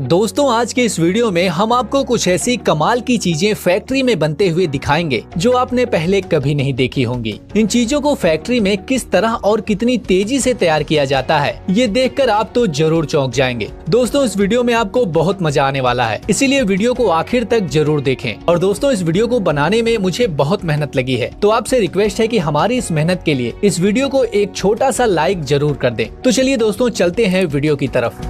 दोस्तों आज के इस वीडियो में हम आपको कुछ ऐसी कमाल की चीजें फैक्ट्री में बनते हुए दिखाएंगे जो आपने पहले कभी नहीं देखी होंगी। इन चीजों को फैक्ट्री में किस तरह और कितनी तेजी से तैयार किया जाता है, ये देखकर आप तो जरूर चौंक जाएंगे। दोस्तों इस वीडियो में आपको बहुत मजा आने वाला है, इसीलिए वीडियो को आखिर तक जरूर देखें। और दोस्तों इस वीडियो को बनाने में मुझे बहुत मेहनत लगी है, तो आपसे रिक्वेस्ट है कि हमारी इस मेहनत के लिए इस वीडियो को एक छोटा सा लाइक जरूर कर दें। तो चलिए दोस्तों चलते हैं वीडियो की तरफ।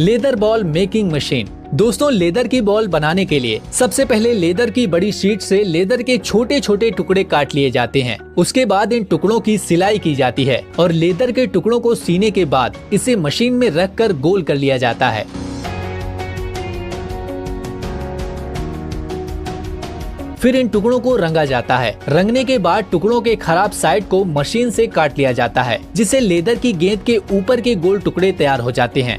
Leather ball making machine. दोस्तों लेदर की बॉल बनाने के लिए सबसे पहले लेदर की बड़ी शीट से लेदर के छोटे छोटे टुकड़े काट लिए जाते हैं। उसके बाद इन टुकड़ों की सिलाई की जाती है और लेदर के टुकड़ों को सीने के बाद इसे मशीन में रखकर गोल कर लिया जाता है। फिर इन टुकड़ों को रंगा जाता है। रंगने के बाद टुकड़ों के खराब साइड को मशीन से काट लिया जाता है, जिससे लेदर की गेंद के ऊपर के गोल टुकड़े तैयार हो जाते हैं।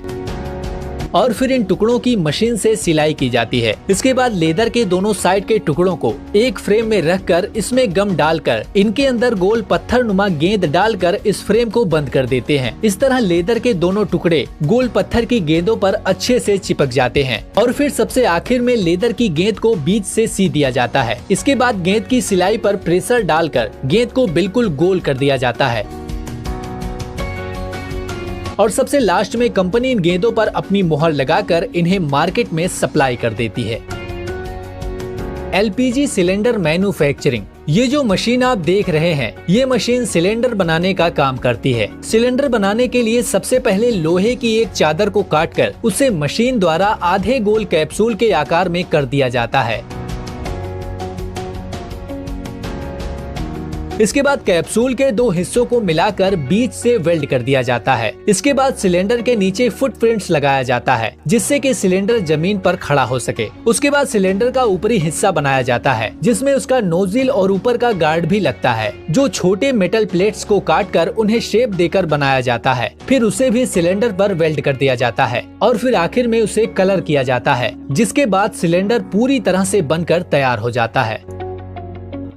और फिर इन टुकड़ों की मशीन से सिलाई की जाती है। इसके बाद लेदर के दोनों साइड के टुकड़ों को एक फ्रेम में रखकर इसमें गम डालकर इनके अंदर गोल पत्थर नुमा गेंद डालकर इस फ्रेम को बंद कर देते हैं। इस तरह लेदर के दोनों टुकड़े गोल पत्थर की गेंदों पर अच्छे से चिपक जाते हैं। और फिर सबसे आखिर में लेदर की गेंद को बीच से सी दिया जाता है। इसके बाद गेंद की सिलाई पर प्रेशर डालकर गेंद को बिल्कुल गोल कर दिया जाता है। और सबसे लास्ट में कंपनी इन गेंदों पर अपनी मुहर लगाकर इन्हें मार्केट में सप्लाई कर देती है। LPG cylinder manufacturing. ये जो मशीन आप देख रहे हैं, ये मशीन सिलेंडर बनाने का काम करती है। सिलेंडर बनाने के लिए सबसे पहले लोहे की एक चादर को काटकर उसे मशीन द्वारा आधे गोल कैप्सूल के आकार में कर दिया जाता है। इसके बाद कैप्सूल के दो हिस्सों को मिलाकर बीच से वेल्ड कर दिया जाता है। इसके बाद सिलेंडर के नीचे फुटप्रिंट्स लगाया जाता है, जिससे कि सिलेंडर जमीन पर खड़ा हो सके। उसके बाद सिलेंडर का ऊपरी हिस्सा बनाया जाता है, जिसमें उसका नोजिल और ऊपर का गार्ड भी लगता है, जो छोटे मेटल प्लेट्स को काटकर उन्हें शेप देकर बनाया जाता है। फिर उसे भी सिलेंडर पर वेल्ड कर दिया जाता है और फिर आखिर में उसे कलर किया जाता है, जिसके बाद सिलेंडर पूरी तरह से बनकर तैयार हो जाता है।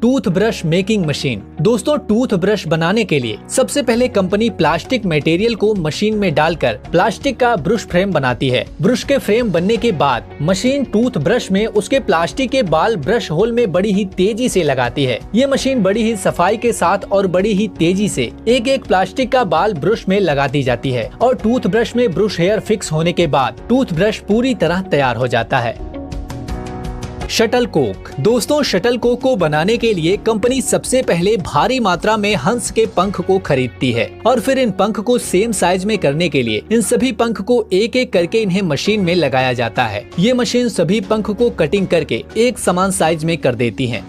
Tooth brush making machine. दोस्तों टूथ ब्रश बनाने के लिए सबसे पहले कंपनी प्लास्टिक मटेरियल को मशीन में डालकर प्लास्टिक का ब्रश फ्रेम बनाती है। ब्रश के फ्रेम बनने के बाद मशीन टूथ ब्रश में उसके प्लास्टिक के बाल ब्रश होल में बड़ी ही तेजी से लगाती है। ये मशीन बड़ी ही सफाई के साथ और बड़ी ही तेजी से एक एक प्लास्टिक का बाल ब्रश में लगाती जाती है और टूथ ब्रश में ब्रश हेयर फिक्स होने के बाद टूथ ब्रश पूरी तरह तैयार हो जाता है। Shuttle Coke. दोस्तों शटल कोक को बनाने के लिए कंपनी सबसे पहले भारी मात्रा में हंस के पंख को खरीदती है और फिर इन पंख को सेम साइज में करने के लिए इन सभी पंख को एक एक करके इन्हें मशीन में लगाया जाता है। ये मशीन सभी पंख को कटिंग करके एक समान साइज में कर देती है।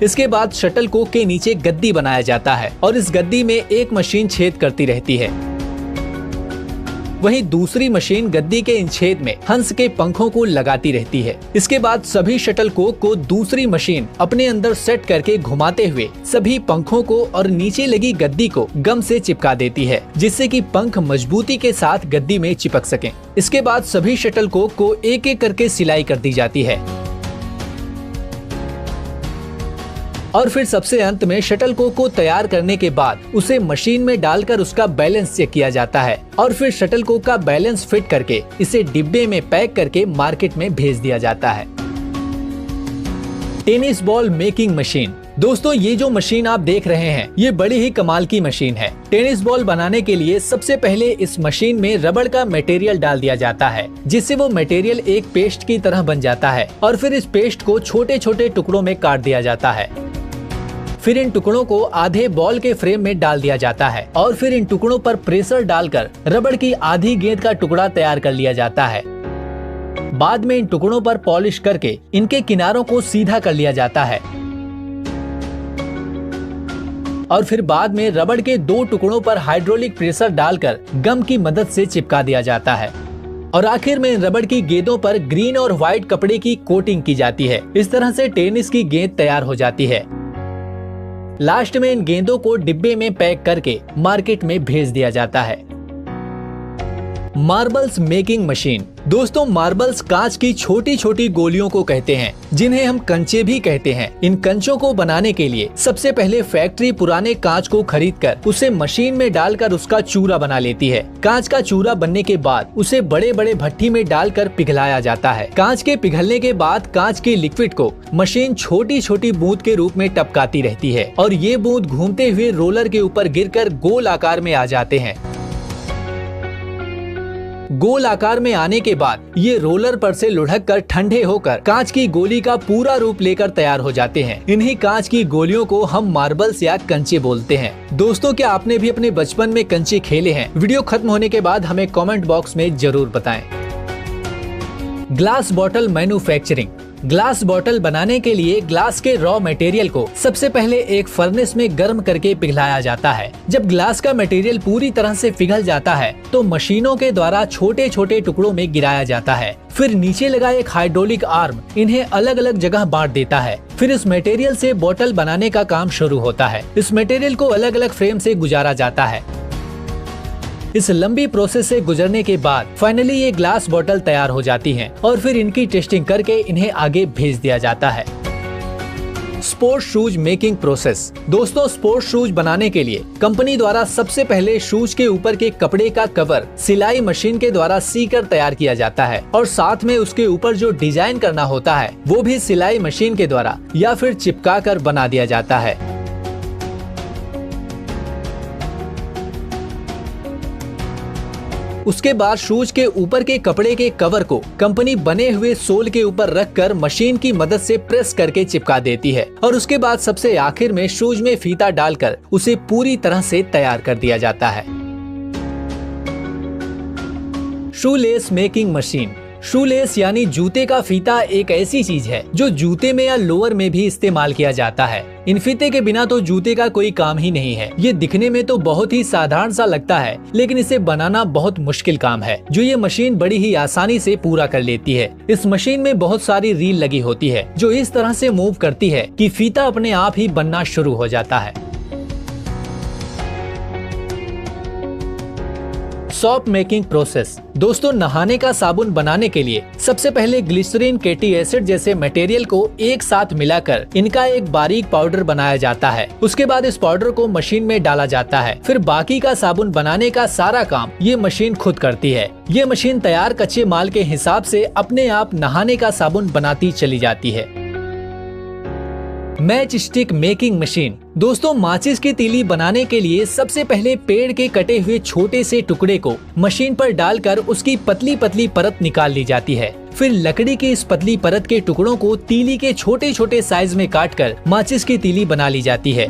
इसके बाद शटल कोक के नीचे गद्दी बनाया जाता है और इस गद्दी में एक मशीन छेद करती रहती है। वहीं दूसरी मशीन गद्दी के इन छेद में हंस के पंखों को लगाती रहती है। इसके बाद सभी शटल कोक को दूसरी मशीन अपने अंदर सेट करके घुमाते हुए सभी पंखों को और नीचे लगी गद्दी को गम से चिपका देती है, जिससे कि पंख मजबूती के साथ गद्दी में चिपक सकें। इसके बाद सभी शटल कोक को एक एक करके सिलाई कर दी जाती है और फिर सबसे अंत में शटल कोक को तैयार करने के बाद उसे मशीन में डालकर उसका बैलेंस चेक किया जाता है और फिर शटल कोक का बैलेंस फिट करके इसे डिब्बे में पैक करके मार्केट में भेज दिया जाता है। Tennis ball making machine. दोस्तों ये जो मशीन आप देख रहे हैं, ये बड़ी ही कमाल की मशीन है। टेनिस बॉल बनाने के लिए सबसे पहले इस मशीन में रबड़ का मटेरियल डाल दिया जाता है, जिससे वो मटेरियल एक पेस्ट की तरह बन जाता है और फिर इस पेस्ट को छोटे छोटे टुकड़ों में काट दिया जाता है। फिर इन टुकड़ों को आधे बॉल के फ्रेम में डाल दिया जाता है और फिर इन टुकड़ों पर प्रेशर डालकर रबड़ की आधी गेंद का टुकड़ा तैयार कर लिया जाता है। बाद में इन टुकड़ों पर पॉलिश करके इनके किनारों को सीधा कर लिया जाता है और फिर बाद में रबड़ के दो टुकड़ों पर हाइड्रोलिक प्रेशर डालकर गम की मदद से चिपका दिया जाता है और आखिर में इन रबड़ की गेंदों पर ग्रीन और व्हाइट कपड़े की कोटिंग की जाती है। इस तरह से टेनिस की गेंद तैयार हो जाती है। लास्ट में इन गेंदों को डिब्बे में पैक करके मार्केट में भेज दिया जाता है। Marbles making machine. दोस्तों, मार्बल्स कांच की छोटी छोटी गोलियों को कहते हैं, जिन्हें हम कंचे भी कहते हैं। इन कंचों को बनाने के लिए सबसे पहले फैक्ट्री पुराने कांच को खरीदकर उसे मशीन में डालकर उसका चूरा बना लेती है। कांच का चूरा बनने के बाद उसे बड़े बड़े भट्टी में डालकर पिघलाया जाता है। कांच के पिघलने के बाद कांच के लिक्विड को मशीन छोटी छोटी बूंद के रूप में टपकाती रहती है और ये बूंद घूमते हुए रोलर के ऊपर गिरकर गोल आकार में आ जाते हैं। गोल आकार में आने के बाद ये रोलर पर से लुढ़क कर ठंडे होकर कांच की गोली का पूरा रूप लेकर तैयार हो जाते हैं। इन्हीं कांच की गोलियों को हम मार्बल्स या कंचे बोलते हैं। दोस्तों, क्या आपने भी अपने बचपन में कंचे खेले हैं? वीडियो खत्म होने के बाद हमें कमेंट बॉक्स में जरूर बताएं। Glass bottle manufacturing. Glass bottle बनाने के लिए ग्लास के रॉ मटेरियल को सबसे पहले एक फर्नेस में गर्म करके पिघलाया जाता है। जब ग्लास का मटेरियल पूरी तरह से पिघल जाता है तो मशीनों के द्वारा छोटे छोटे टुकड़ों में गिराया जाता है। फिर नीचे लगा एक हाइड्रोलिक आर्म इन्हें अलग अलग जगह बांट देता है। फिर इस मटेरियल से बॉटल बनाने का काम शुरू होता है। इस मटेरियल को अलग अलग फ्रेम से गुजारा जाता है। इस लंबी प्रोसेस से गुजरने के बाद फाइनली ये ग्लास बॉटल तैयार हो जाती हैं और फिर इनकी टेस्टिंग करके इन्हें आगे भेज दिया जाता है। Sports shoes making process. दोस्तों, स्पोर्ट्स शूज बनाने के लिए कंपनी द्वारा सबसे पहले शूज के ऊपर के कपड़े का कवर सिलाई मशीन के द्वारा सीकर तैयार किया जाता है और साथ में उसके ऊपर जो डिजाइन करना होता है वो भी सिलाई मशीन के द्वारा या फिर चिपका कर बना दिया जाता है। उसके बाद शूज के ऊपर के कपड़े के कवर को कंपनी बने हुए सोल के ऊपर रखकर मशीन की मदद से प्रेस करके चिपका देती है और उसके बाद सबसे आखिर में शूज में फीता डालकर उसे पूरी तरह से तैयार कर दिया जाता है। Shoelace making machine. शूलेस यानी जूते का फीता एक ऐसी चीज है जो जूते में या लोअर में भी इस्तेमाल किया जाता है। इन फीते के बिना तो जूते का कोई काम ही नहीं है। ये दिखने में तो बहुत ही साधारण सा लगता है, लेकिन इसे बनाना बहुत मुश्किल काम है जो ये मशीन बड़ी ही आसानी से पूरा कर लेती है। इस मशीन में बहुत सारी रील लगी होती है जो इस तरह से मूव करती है कि फीता अपने आप ही बनना शुरू हो जाता है। Soap making process. दोस्तों, नहाने का साबुन बनाने के लिए सबसे पहले ग्लिसरीन, कैटी एसिड जैसे मटेरियल को एक साथ मिलाकर इनका एक बारीक पाउडर बनाया जाता है। उसके बाद इस पाउडर को मशीन में डाला जाता है। फिर बाकी का साबुन बनाने का सारा काम ये मशीन खुद करती है। ये मशीन तैयार कच्चे माल के हिसाब से अपने आप नहाने का साबुन बनाती चली जाती है। Match stick making machine. दोस्तों, माचिस की तीली बनाने के लिए सबसे पहले पेड़ के कटे हुए छोटे से टुकड़े को मशीन पर डालकर उसकी पतली पतली परत निकाल ली जाती है। फिर लकड़ी की इस पतली परत के टुकड़ों को तीली के छोटे छोटे साइज में काटकर माचिस की तीली बना ली जाती है।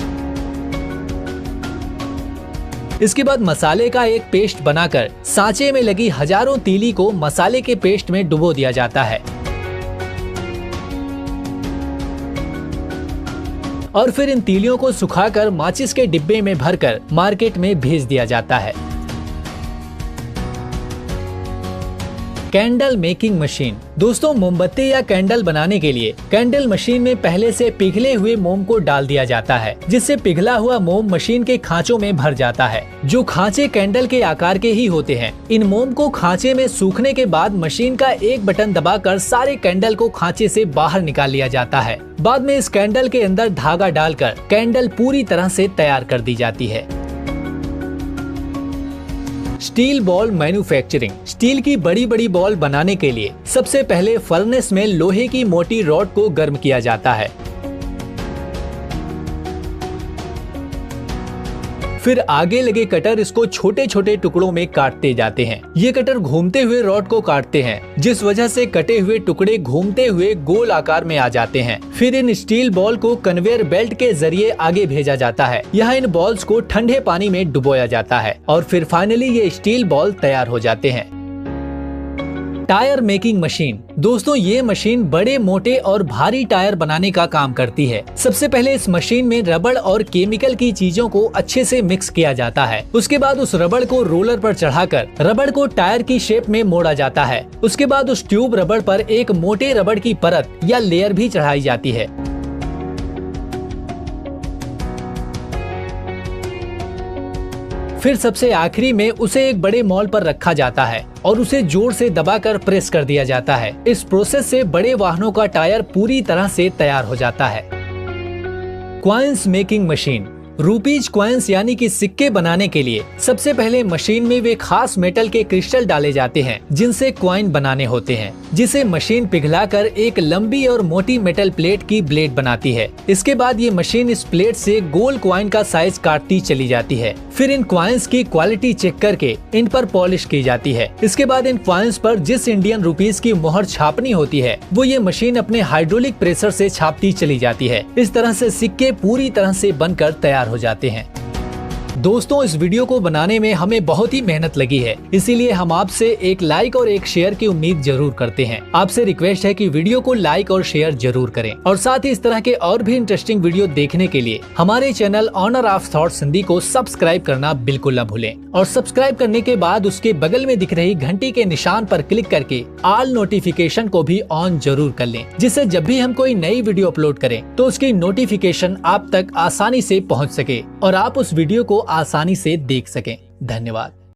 इसके बाद मसाले का एक पेस्ट बनाकर सांचे में लगी हजारों तीली को मसाले के पेस्ट में डुबो दिया जाता है और फिर इन तीलियों को सुखाकर माचिस के डिब्बे में भरकर मार्केट में भेज दिया जाता है। Candle making machine. दोस्तों, मोमबत्ती या कैंडल बनाने के लिए कैंडल मशीन में पहले से पिघले हुए मोम को डाल दिया जाता है, जिससे पिघला हुआ मोम मशीन के खांचों में भर जाता है, जो खांचे कैंडल के आकार के ही होते हैं। इन मोम को खांचे में सूखने के बाद मशीन का एक बटन दबाकर सारे कैंडल को खांचे से बाहर निकाल लिया जाता है। बाद में इस कैंडल के अंदर धागा डालकर कैंडल पूरी तरह से तैयार कर दी जाती है। Steel ball manufacturing. स्टील की बड़ी बड़ी बॉल बनाने के लिए सबसे पहले फर्नेस में लोहे की मोटी रॉड को गर्म किया जाता है। फिर आगे लगे कटर इसको छोटे छोटे टुकड़ों में काटते जाते हैं। ये कटर घूमते हुए रॉड को काटते हैं, जिस वजह से कटे हुए टुकड़े घूमते हुए गोल आकार में आ जाते हैं। फिर इन स्टील बॉल को कन्वेयर बेल्ट के जरिए आगे भेजा जाता है। यहाँ इन बॉल्स को ठंडे पानी में डुबोया जाता है और फिर फाइनली ये स्टील बॉल तैयार हो जाते हैं। Tyre making machine. दोस्तों, ये मशीन बड़े मोटे और भारी टायर बनाने का काम करती है। सबसे पहले इस मशीन में रबड़ और केमिकल की चीजों को अच्छे से मिक्स किया जाता है। उसके बाद उस रबड़ को रोलर पर चढ़ाकर रबड़ को टायर की शेप में मोड़ा जाता है। उसके बाद उस ट्यूब रबड़ पर एक मोटे रबड़ की परत या लेयर भी चढ़ाई जाती है। फिर सबसे आखिरी में उसे एक बड़े मॉल पर रखा जाता है और उसे जोर से दबाकर प्रेस कर दिया जाता है। इस प्रोसेस से बड़े वाहनों का टायर पूरी तरह से तैयार हो जाता है। Coins making machine. Rupees coins यानी कि सिक्के बनाने के लिए सबसे पहले मशीन में वे खास मेटल के क्रिस्टल डाले जाते हैं जिनसे कॉइन बनाने होते हैं, जिसे मशीन पिघलाकर एक लंबी और मोटी मेटल प्लेट की ब्लेड बनाती है। इसके बाद ये मशीन इस प्लेट से गोल कॉइन का साइज काटती चली जाती है। फिर इन कॉइन्स की क्वालिटी चेक करके इन पर पॉलिश की जाती है। इसके बाद इन कॉइन्स पर जिस इंडियन रुपीज की मोहर छापनी होती है वो ये मशीन अपने हाइड्रोलिक प्रेशर से छापती चली जाती है। इस तरह से सिक्के पूरी तरह से बनकर तैयार हो जाते हैं। दोस्तों, इस वीडियो को बनाने में हमें बहुत ही मेहनत लगी है, इसीलिए हम आपसे एक लाइक और एक शेयर की उम्मीद जरूर करते हैं। आपसे रिक्वेस्ट है कि वीडियो को लाइक और शेयर जरूर करें और साथ ही इस तरह के और भी इंटरेस्टिंग वीडियो देखने के लिए हमारे channel Honour of Thoughts Hindi को सब्सक्राइब करना बिल्कुल न भूलें। और सब्सक्राइब करने के बाद उसके बगल में दिख रही घंटी के निशान पर क्लिक करके ऑल नोटिफिकेशन को भी ऑन जरूर कर लें, जिससे जब भी हम कोई नई वीडियो अपलोड करें तो उसकी नोटिफिकेशन आप तक आसानी से पहुँच सके और आप उस वीडियो को आसानी से देख सकें। धन्यवाद।